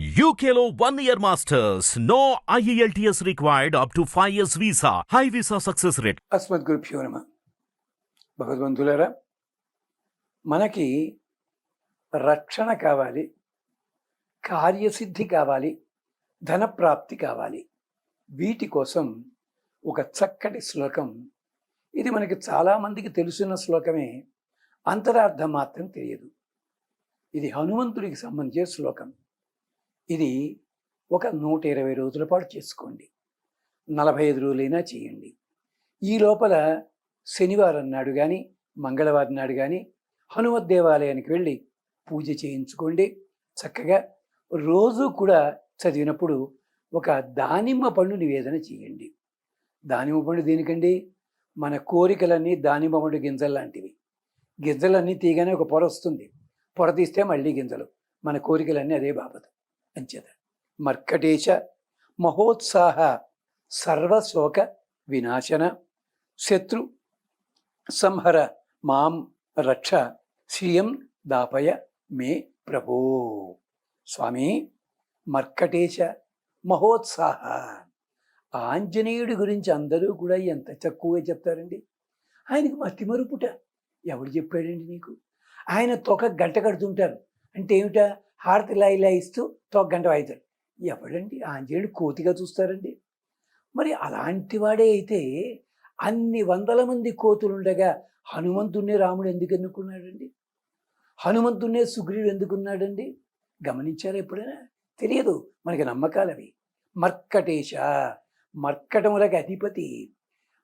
UKLO 1 year masters. No IELTS required up to 5 years visa. High visa success rate. అస్మద్గురుభ్యో నమ. భగవద్బంధులారా, మనకి రక్షణ కావాలి, కార్యసిద్ధి కావాలి, ధనప్రాప్తి కావాలి. వీటి కోసం ఒక చక్కటి శ్లోకం. ఇది మనకి చాలామందికి తెలుసున్న శ్లోకమే, అంతరార్థం మాత్రం తెలియదు. ఇది హనుమంతుడికి సంబంధించిన శ్లోకం. ఇది ఒక 120 రోజుల పాటు చేసుకోండి, 45 రోజులైనా చేయండి. ఈ లోపల శనివారం నాడు కానీ మంగళవారం నాడు కానీ హనుమత్ దేవాలయానికి వెళ్ళి పూజ చేయించుకోండి. చక్కగా రోజు కూడా చదివినప్పుడు ఒక దానిమ్మ పండు నివేదన చేయండి. దానిమ్మ పండు దేనికండి? మన కోరికలన్నీ దానిమ్మ పండు గింజలు లాంటివి. గింజలన్నీ తీయగానే ఒక పొర వస్తుంది, పొర తీస్తే మళ్ళీ గింజలు. మన కోరికలన్నీ అదే బాబతు. అంచేత మర్కటేశ మహోత్సాహ సర్వశోక వినాశన శత్రు సంహర మాం రక్ష శ్రియం దాపయ మే ప్రభో. స్వామి, మర్కటేశ మహోత్సాహ. ఆంజనేయుడి గురించి అందరూ కూడా ఎంత తక్కువగా చెప్తారండి. ఆయనకు మతిమరుపుట ఎవడు చెప్పాడండి నీకు? ఆయన తొక గంట కడుతుంటారు. అంటే ఏమిటా? హారతి ఇలా ఇస్తూ తొక గంట వాయితాడు. ఎవడండి ఆంజనేయుడు కోతిగా చూస్తారండి? మరి అలాంటి వాడే అయితే అన్ని వందల మంది కోతులుండగా హనుమంతుణ్ణి రాముడు ఎందుకు ఎన్నుకున్నాడండి? హనుమంతుణ్ణే సుగ్రీవుడు ఎందుకున్నాడండి? గమనించారా ఎప్పుడైనా? తెలియదు, మనకి నమ్మకాలవి. మర్కటేశ, మర్కటములకు అధిపతి.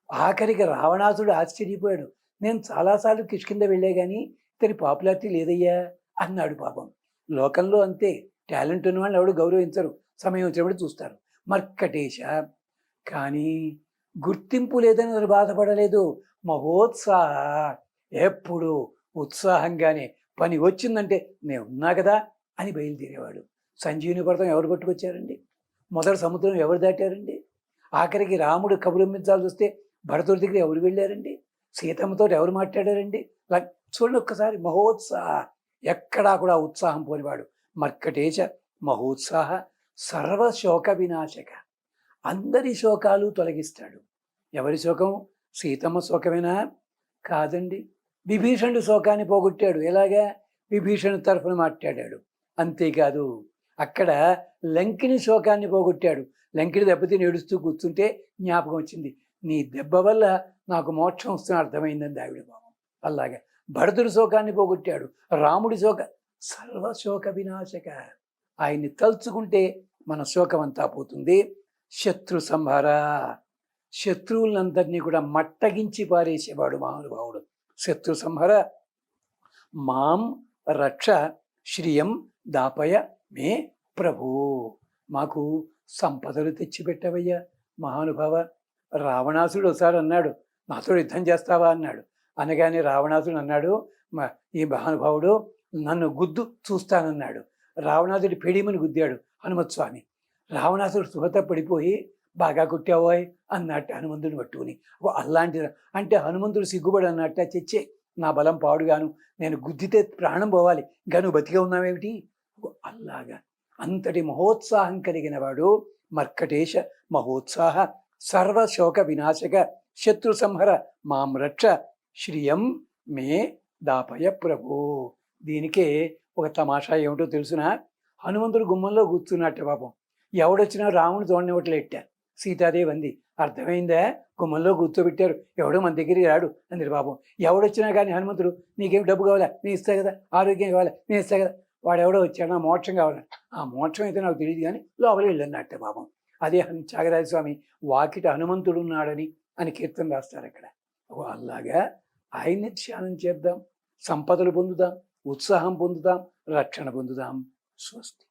ఆఖరికి రావణాసుడు ఆశ్చర్యపోయాడు. నేను చాలాసార్లు కిష్కింద వెళ్ళే కానీ ఇతని పాపులారిటీ లేదయ్యా అన్నాడు. పాపం, లోకంలో అంతే. టాలెంట్ ఉన్న వాళ్ళు ఎవడు గౌరవించరు, సమయం వచ్చినప్పుడు చూస్తారు. మర్కటేశ. కానీ గుర్తింపు లేదని అతను బాధపడలేదు. మహోత్సాహ, ఎప్పుడు ఉత్సాహంగానే పని వచ్చిందంటే నేను ఉన్నా కదా అని బయలుదేరేవాడు. సంజీవుని పర్వతం ఎవరు పట్టుకొచ్చారండి? మొదటి సముద్రం ఎవరు దాటారండి? ఆఖరికి రాముడు కబురంపించాల్సి వస్తే భరతుడి దగ్గర ఎవరు వెళ్ళారండి? సీతమ్మతో ఎవరు మాట్లాడారండి? చూడండి ఒక్కసారి. మహోత్సాహ, ఎక్కడా కూడా ఉత్సాహం పోనివాడు. మర్కటేశ మహోత్సాహ సర్వశోక వినాశక. అందరి శోకాలు తొలగిస్తాడు. ఎవరి శోకం? సీతమ్మ శోకమేనా? కాదండి. విభీషణుడు శోకాన్ని పోగొట్టాడు. ఎలాగా? విభీషణుడి తరఫున మాట్లాడాడు. అంతేకాదు, అక్కడ లంకిని శోకాన్ని పోగొట్టాడు. లంకిని దెబ్బతిని ఏడుస్తూ కూర్చుంటే జ్ఞాపకం వచ్చింది, నీ దెబ్బ వల్ల నాకు మోక్షం వస్తున్న అర్థమైందని ఆవిడ భావం. అలాగా భరతుడి శోకాన్ని పోగొట్టాడు. రాముడి శోక సర్వశోక వినాశక. ఆయన్ని తలుచుకుంటే మన శోకం అంతా పోతుంది. శత్రు సంహార, శత్రువులందరినీ కూడా మట్టగించి పారేసేవాడు మహానుభావుడు. శత్రు సంహార మాం రక్ష శ్రియం దాపయ మే ప్రభు. మాకు సంపదలు తెచ్చిపెట్టవయ్యా మహానుభావ. రావణాసుడు ఒకసారి అన్నాడు, నాతో యుద్ధం చేస్తావా అన్నాడు. అనగానే రావణాసుడు అన్నాడు, ఈ మహానుభావుడు నన్ను గుద్దు చూస్తానన్నాడు. రావణాసుడి పెడిమని గుద్దాడు హనుమత్స్వామి. రావణాసుడు సుహత పడిపోయి, బాగా కొట్టావోయ్ అన్నట్టు హనుమంతుడిని పట్టుకుని. అలాంటి అంటే హనుమంతుడు సిగ్గుబడి అన్నట్ట, చెచ్చే నా బలం పాడుగాను, నేను గుద్దితే ప్రాణం పోవాలి, గాను బతిగా ఉన్నావేమిటి? అలాగా అంతటి మహోత్సాహం కలిగిన వాడు మర్కటేశ మహోత్సాహ సర్వశోక వినాశక శత్రు సంహర మాం రక్ష శ్రియం మే దాపయ ప్రభు. దీనికే ఒక తమాషా ఏమిటో తెలుసునా? హనుమంతుడు గుమ్మంలో కూర్చున్నట్టు. పాపం, ఎవడొచ్చినా రాముడు చూడనివ్వట్లేట్టారు. సీతాదేవి అంది, అర్థమైందా? గుమ్మంలో కూర్చోబెట్టారు, ఎవడో మన దగ్గరికి రాడు అంది. పాపం, ఎవడొచ్చినా కానీ హనుమంతుడు, నీకేం డబ్బు కావాలా నేను ఇస్తా కదా, ఆరోగ్యం కావాలా నేను ఇస్తా కదా, వాడు ఎవడో వచ్చాడు, నా మోక్షం కావాలి. ఆ మోక్షం అయితే నాకు తెలియదు కానీ లోపలికి వెళ్ళన్నట్టే. పాపం, అదే త్యాగరాజస్వామి వాకిట హనుమంతుడు ఉన్నాడని అని కీర్తన రాస్తారు అక్కడ. అలాగా ఆయన్ని ధ్యానం చేద్దాం, సంపదలు పొందుదాం, ఉత్సాహం పొందుదాం, రక్షణ పొందుదాం. స్వస్తి.